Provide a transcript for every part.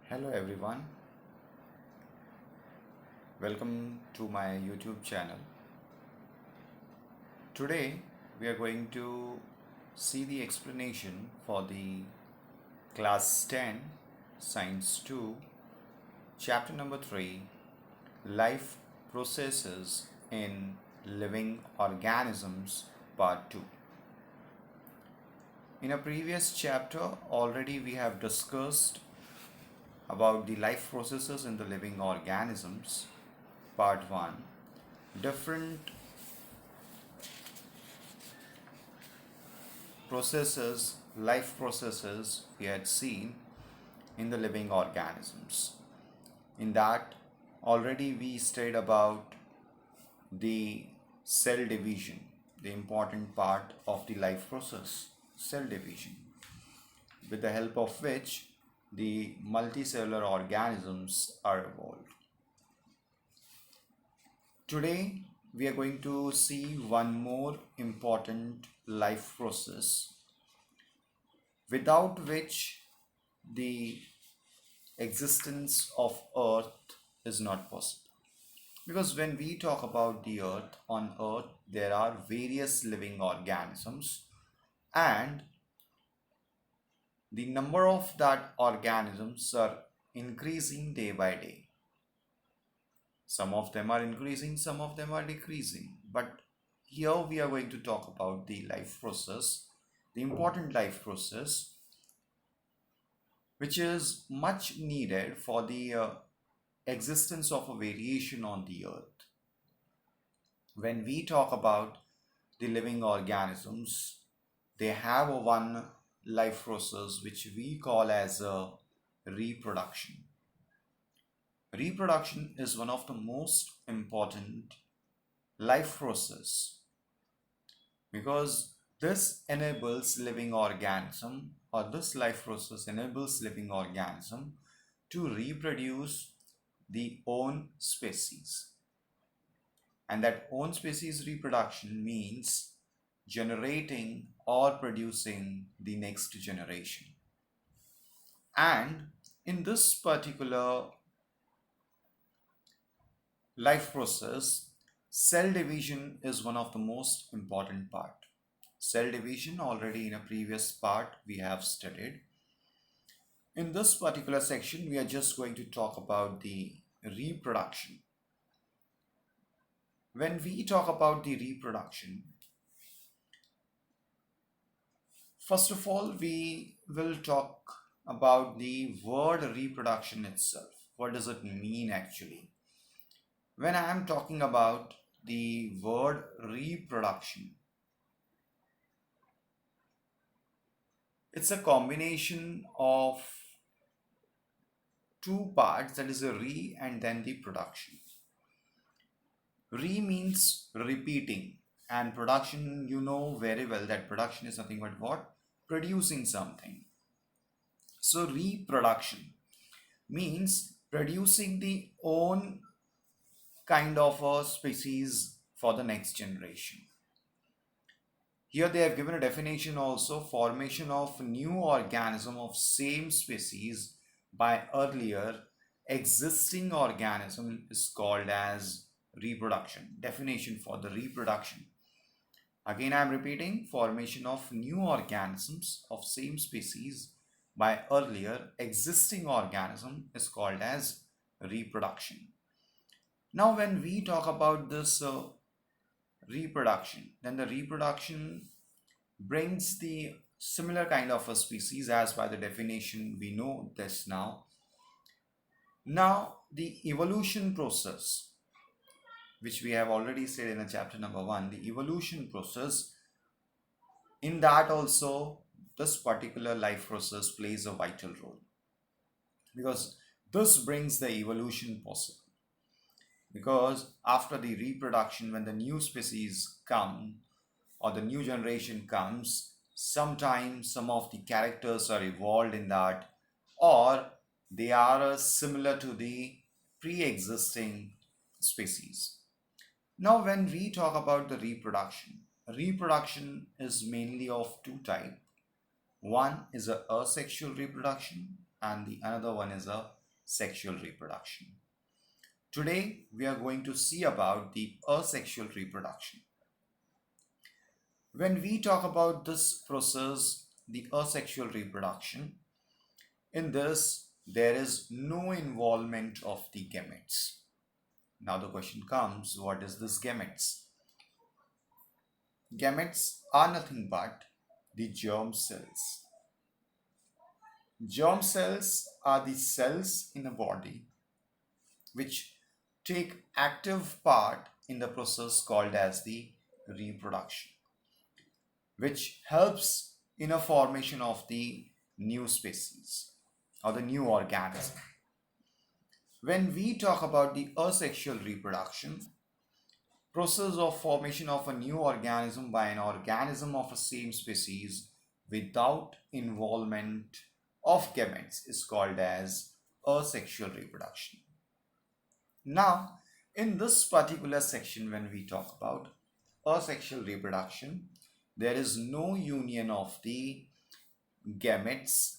Hello everyone, welcome to my YouTube channel. Today we are going to see the explanation for the class 10 science 2 chapter number 3 life processes in living organisms part 2. In a previous chapter already we have discussed about the life processes in the living organisms part 1, different processes, life processes we had seen in the living organisms. In that already we studied about the cell division, the important part of the life process, cell division, with the help of which the multicellular organisms are evolved. Today we are going to see one more important life process without which the existence of earth is not possible. Because when we talk about the earth, on earth there are various living organisms, and the number of that organisms are increasing day by day. Some of them are increasing, some of them are decreasing. But here we are going to talk about the life process, the important life process, which is much needed for the existence of a variation on the earth. When we talk about the living organisms, they have one life process which we call as a reproduction. Reproduction is one of the most important life process because this enables living organism, or this life process enables living organism to reproduce the own species. And that own species reproduction means generating or producing the next generation. And in this particular life process, cell division is one of the most important part. Cell division already in a previous part we have studied. In this particular section we are just going to talk about the reproduction. When we talk about the reproduction, first of all we will talk about the word reproduction itself. What does it mean actually? When I am talking about the word reproduction, it's a combination of two parts, that is a re and then the production. Re means repeating, and production, you know very well that production is nothing but what? Producing something. So reproduction means producing the own kind of a species for the next generation. Here they have given a definition also: formation of new organism of same species by earlier existing organism is called as reproduction. Definition for the reproduction. Again I am repeating: formation of new organisms of same species by earlier existing organism is called as reproduction. Now when we talk about this reproduction, then the reproduction brings the similar kind of a species as by the definition we know this now. Now the evolution process, which we have already said in the chapter number 1, the evolution process, in that also this particular life process plays a vital role, because this brings the evolution possible. Because after the reproduction, when the new species come or the new generation comes, sometimes some of the characters are evolved in that, or they are similar to the pre-existing species. Now when we talk about the reproduction is mainly of two types. One is a asexual reproduction and the another one is a sexual reproduction. Today we are going to see about the asexual reproduction. When we talk about this process, the asexual reproduction, in this there is no involvement of the gametes. Now the question comes, what is this gametes? Gametes are nothing but the germ cells. Germ cells are the cells in a body which take active part in the process called as the reproduction, which helps in a formation of the new species or the new organism. When we talk about the asexual reproduction, process of formation of a new organism by an organism of the same species without involvement of gametes is called as asexual reproduction. Now, in this particular section, when we talk about asexual reproduction, there is no union of the gametes.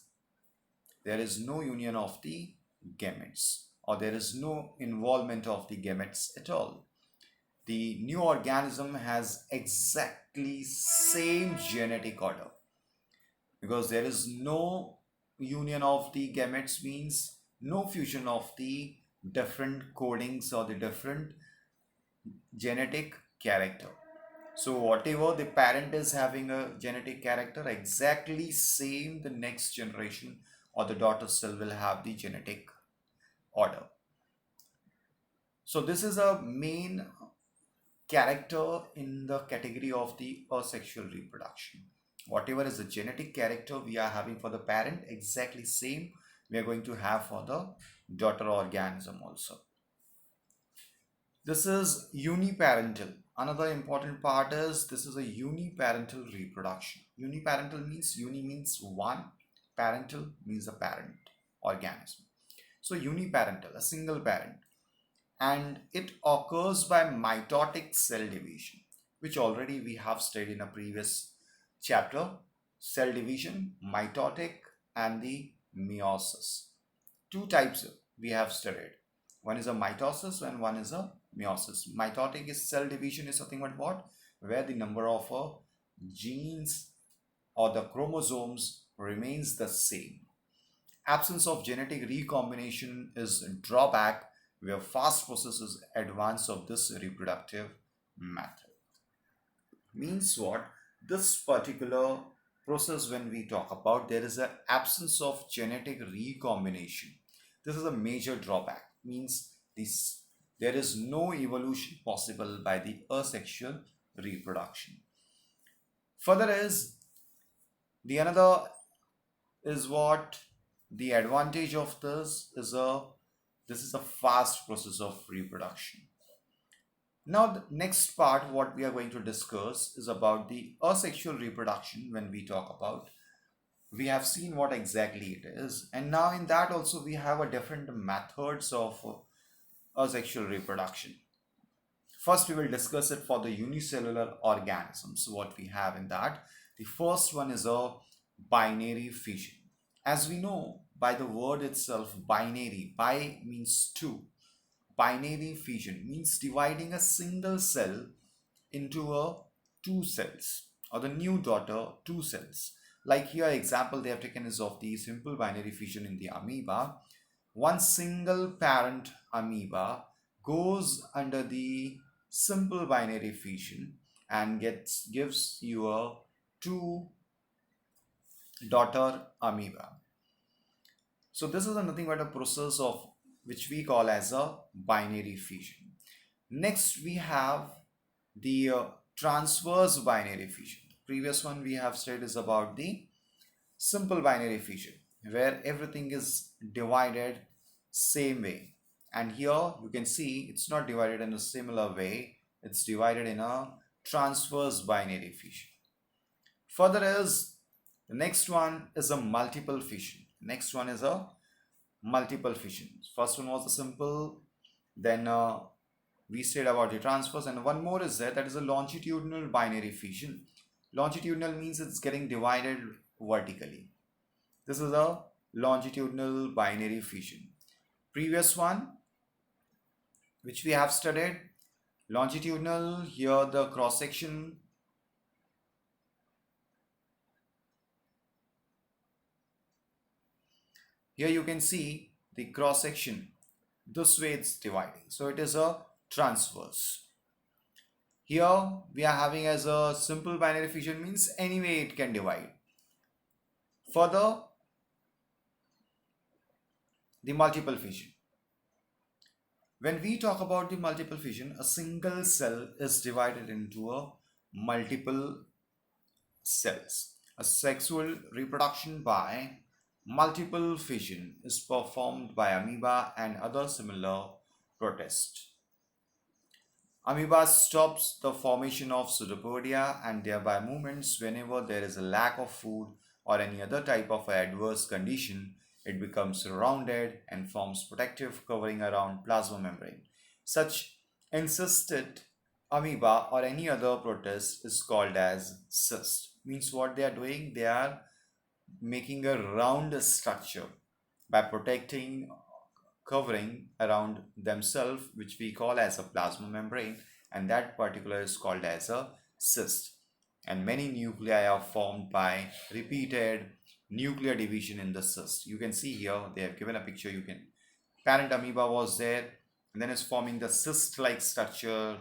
There is no union of the gametes, or there is no involvement of the gametes at all. The new organism has exactly same genetic order, because there is no union of the gametes means no fusion of the different codings or the different genetic character. So whatever the parent is having a genetic character, exactly same the next generation or the daughter cell will have the genetic order. So this is a main character in the category of the asexual reproduction. Whatever is the genetic character we are having for the parent, exactly same we are going to have for the daughter organism also. This is uniparental. Another important part is this is a uniparental reproduction. Uniparental means uni means one, parental means a parent organism. So uniparental, a single parent, and it occurs by mitotic cell division, which already we have studied in a previous chapter. Cell division, mitotic and the meiosis. Two types we have studied. One is a mitosis and one is a meiosis. Mitotic is cell division is something but what? Where the number of genes or the chromosomes remains the same. Absence of genetic recombination is a drawback where fast processes advance of this reproductive method. Means what? This particular process, when we talk about, there is an absence of genetic recombination. This is a major drawback. Means this there is no evolution possible by the asexual reproduction. Further is the another is what the advantage of this is a fast process of reproduction. Now the next part what we are going to discuss is about the asexual reproduction. When we talk about, we have seen what exactly it is, and now in that also we have a different methods of asexual reproduction. First we will discuss it for the unicellular organisms. What we have in that, the first one is a binary fission. As we know by the word itself, binary, bi means two. Binary fission means dividing a single cell into a two cells, or the new daughter two cells. Like here example they have taken is of the simple binary fission in the amoeba. One single parent amoeba goes under the simple binary fission and gives you a two daughter amoeba. So this is nothing but a process of which we call as a binary fission. Next we have the transverse binary fission. Previous one we have studied is about the simple binary fission, where everything is divided same way, and here you can see it's not divided in a similar way, it's divided in a transverse binary fission. Further is the next one is a multiple fission. Next one is a multiple fission. First one was a simple, then we said about the transverse, and one more is there, that is a longitudinal binary fission. Longitudinal means it's getting divided vertically. This is a longitudinal binary fission. Previous one which we have studied, longitudinal, here the cross section, here you can see the cross section, this way it's dividing, so it is a transverse. Here we are having as a simple binary fission, means any way it can divide. Further, the multiple fission. When we talk about the multiple fission, a single cell is divided into a multiple cells. A sexual reproduction by multiple fission is performed by amoeba and other similar protists. Amoeba stops the formation of pseudopodia and thereby movements whenever there is a lack of food or any other type of adverse condition. It becomes rounded and forms protective covering around plasma membrane. Such encysted amoeba or any other protist is called as cyst. Means what they are doing? They are making a round structure by protecting covering around themselves, which we call as a plasma membrane, and that particular is called as a cyst. And many nuclei are formed by repeated nuclear division in the cyst. You can see here they have given a picture. You can, parent amoeba was there, and then it's forming the cyst like structure,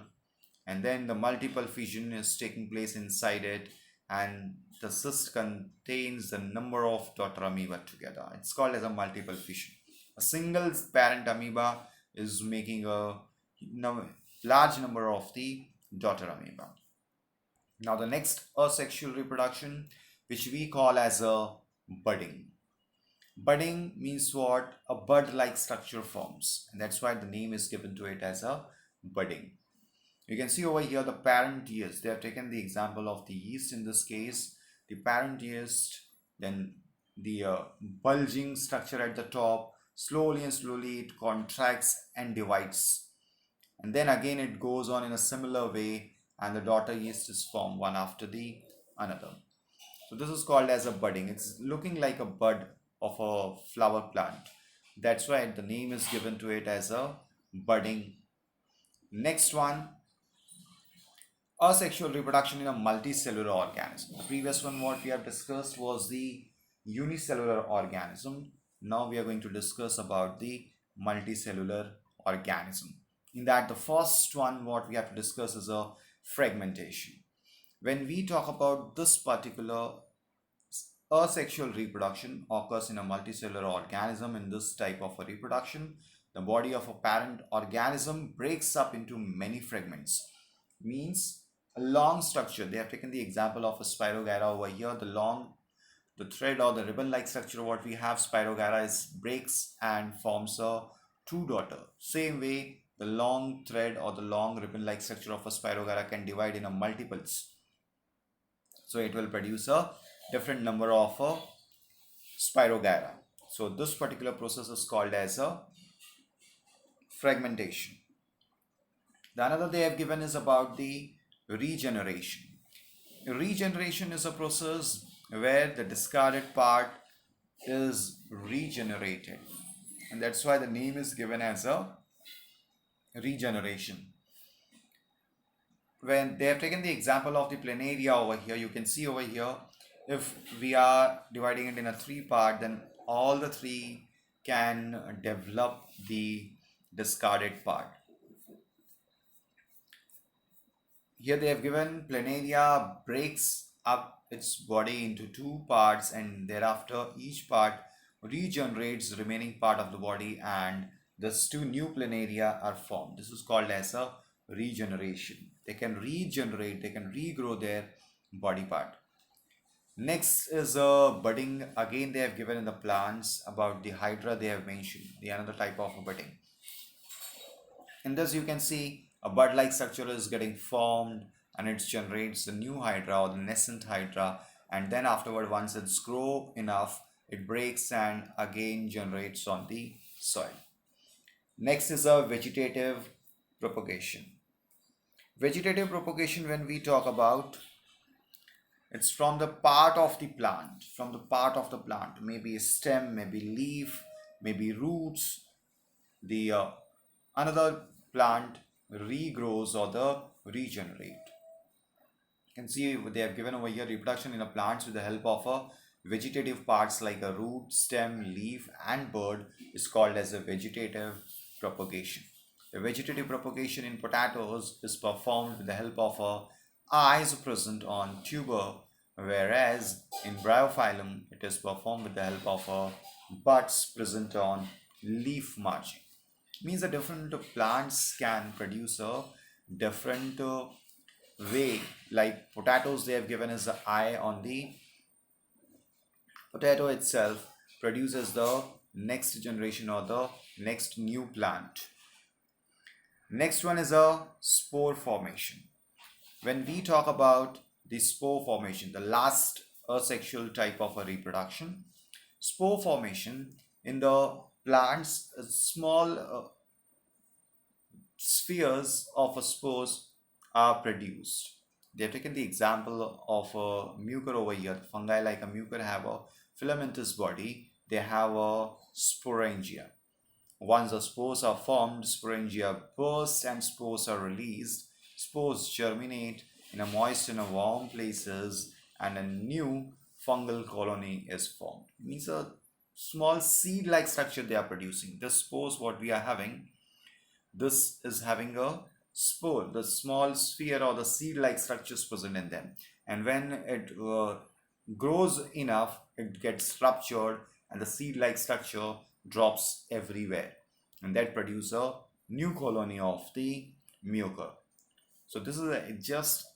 and then the multiple fission is taking place inside it, and the cyst contains the number of daughter amoeba together. It's called as a multiple fission. A single parent amoeba is making a large number of the daughter amoeba. Now the next asexual reproduction, which we call as a budding. Budding means what? A bud-like structure forms, and that's why the name is given to it as a budding. You can see over here the parent yeast. They have taken the example of the yeast in this case. The parent yeast, then the bulging structure at the top, slowly and slowly it contracts and divides, and then again it goes on in a similar way, and the daughter yeast is formed one after the another. So this is called as a budding. It's looking like a bud of a flower plant. That's why the name is given to it as a budding. Next one, asexual reproduction in a multicellular organism. The previous one what we have discussed was the unicellular organism. Now we are going to discuss about the multicellular organism. In that, the first one what we have to discuss is a fragmentation. When we talk about this particular asexual reproduction occurs in a multicellular organism. In this type of a reproduction, the body of a parent organism breaks up into many fragments. Means a long structure. They have taken the example of a spirogyra over here. The thread or the ribbon-like structure what we have, spirogyra, is breaks and forms a true daughter. Same way, the long thread or the long ribbon-like structure of a spirogyra can divide in a multiples. So it will produce a different number of a spirogyra. So this particular process is called as a fragmentation. The another they have given is about the regeneration. Regeneration is a process where the discarded part is regenerated, and that's why the name is given as a regeneration. When they have taken the example of the planaria over here, you can see over here, if we are dividing it in a three part, then all the three can develop the discarded part. Here they have given planaria breaks up its body into two parts, and thereafter each part regenerates the remaining part of the body, and thus two new planaria are formed. This is called as a regeneration. They can regenerate, they can regrow their body part. Next is a budding. Again they have given in the plants about the hydra. They have mentioned the another type of budding. In this you can see a bud-like structure is getting formed, and it generates the new hydra or the nascent hydra, and then afterward, once it's grow enough, it breaks and again generates on the soil. Next is a vegetative propagation. Vegetative propagation, when we talk about, It's from the part of the plant, maybe a stem, maybe leaf, maybe roots. The another plant regrows or the regenerate. You can see they have given over here reproduction in a plants with the help of a vegetative parts like a root, stem, leaf, and bud is called as a vegetative propagation. The vegetative propagation in potatoes is performed with the help of a eyes present on tuber, whereas in bryophyllum it is performed with the help of a buds present on leaf margin. Means the different plants can produce a different way. Like potatoes, they have given us the eye on the potato itself produces the next generation or the next new plant. Next one is a spore formation. When we talk about the spore formation, the last asexual type of a reproduction, spore formation in the plants, small spheres of a spores are produced. They have taken the example of a mucor over here. Fungi like a mucor have a filamentous body. They have a sporangia. Once the spores are formed, sporangia burst and spores are released. Spores germinate in a moist and a warm places, and a new fungal colony is formed. It means a small seed-like structure they are producing. The spores what we are having, this is having a spore, the small sphere or the seed-like structures present in them. And when it grows enough, it gets ruptured and the seed-like structure drops everywhere. And that produces a new colony of the mucor. So this is just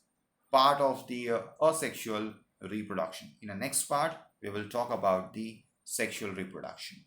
part of the asexual reproduction. In the next part, we will talk about the sexual reproduction.